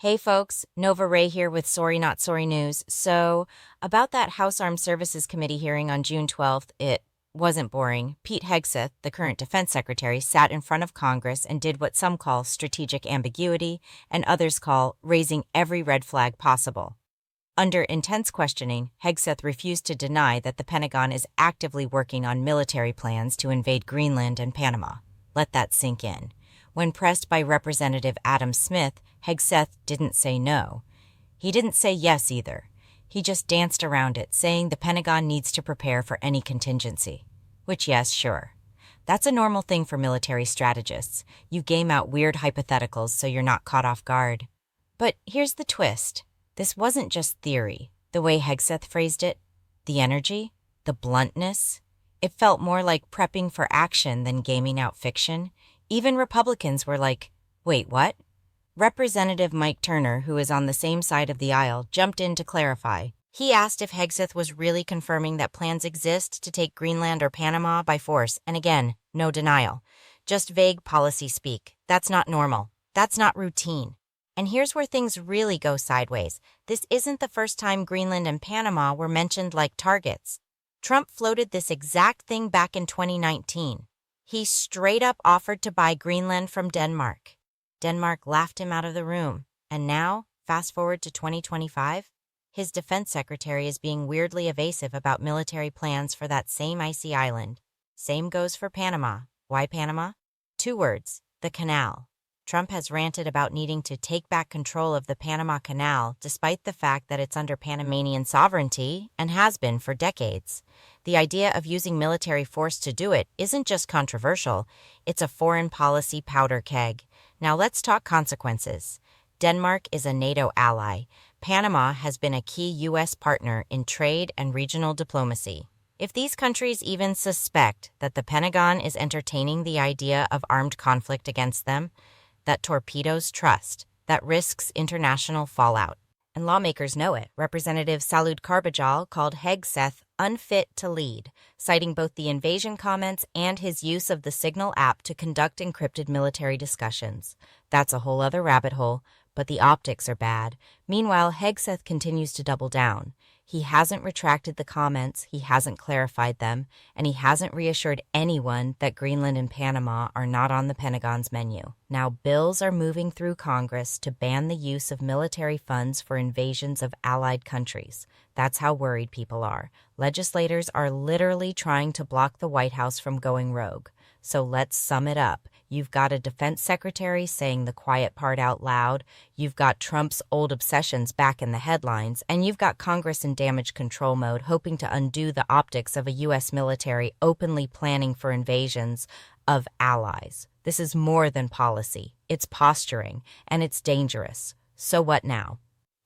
Hey folks, Nova Ray here with Sori Not Sori news. So, about that House Armed Services Committee hearing on June 12th, it wasn't boring. Pete Hegseth, the current defense secretary, sat in front of Congress and did what some call strategic ambiguity and others call raising every red flag possible. Under intense questioning, Hegseth refused to deny that the Pentagon is actively working on military plans to invade Greenland and Panama. Let that sink in. When pressed by Representative Adam Smith, Hegseth didn't say no. He didn't say yes either. He just danced around it, saying the Pentagon needs to prepare for any contingency. Which, yes, sure. That's a normal thing for military strategists. You game out weird hypotheticals so you're not caught off guard. But here's the twist. This wasn't just theory. The way Hegseth phrased it, the energy, the bluntness, it felt more like prepping for action than gaming out fiction. Even Republicans were like, wait, what? Representative Mike Turner, who is on the same side of the aisle, jumped in to clarify. He asked if Hegseth was really confirming that plans exist to take Greenland or Panama by force, and again, no denial. Just vague policy speak. That's not normal. That's not routine. And here's where things really go sideways. This isn't the first time Greenland and Panama were mentioned like targets. Trump floated this exact thing back in 2019. He straight up offered to buy Greenland from Denmark. Denmark laughed him out of the room. And now, fast forward to 2025, his defense secretary is being weirdly evasive about military plans for that same icy island. Same goes for Panama. Why Panama? 2 words, the canal. Trump has ranted about needing to take back control of the Panama Canal despite the fact that it's under Panamanian sovereignty and has been for decades. The idea of using military force to do it isn't just controversial, it's a foreign policy powder keg. Now let's talk consequences. Denmark is a NATO ally. Panama has been a key U.S. partner in trade and regional diplomacy. If these countries even suspect that the Pentagon is entertaining the idea of armed conflict against them, that torpedoes trust, that risks international fallout. And lawmakers know it. Representative Salud Karbajal called Hegseth unfit to lead, citing both the invasion comments and his use of the Signal app to conduct encrypted military discussions. That's a whole other rabbit hole, but the optics are bad. Meanwhile, Hegseth continues to double down. He hasn't retracted the comments, he hasn't clarified them, and he hasn't reassured anyone that Greenland and Panama are not on the Pentagon's menu. Now, bills are moving through Congress to ban the use of military funds for invasions of allied countries. That's how worried people are. Legislators are literally trying to block the White House from going rogue. So let's sum it up. You've got a defense secretary saying the quiet part out loud, you've got Trump's old obsessions back in the headlines, and you've got Congress in damage control mode hoping to undo the optics of a U.S. military openly planning for invasions of allies. This is more than policy. It's posturing, and it's dangerous. So what now?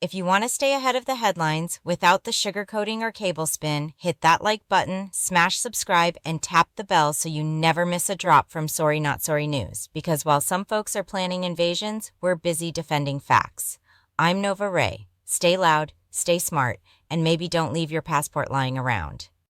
If you want to stay ahead of the headlines without the sugarcoating or cable spin, hit that like button, smash subscribe, and tap the bell so you never miss a drop from Sori Not Sori news. Because while some folks are planning invasions, we're busy defending facts. I'm Nova Ray. Stay loud, stay smart, and maybe don't leave your passport lying around.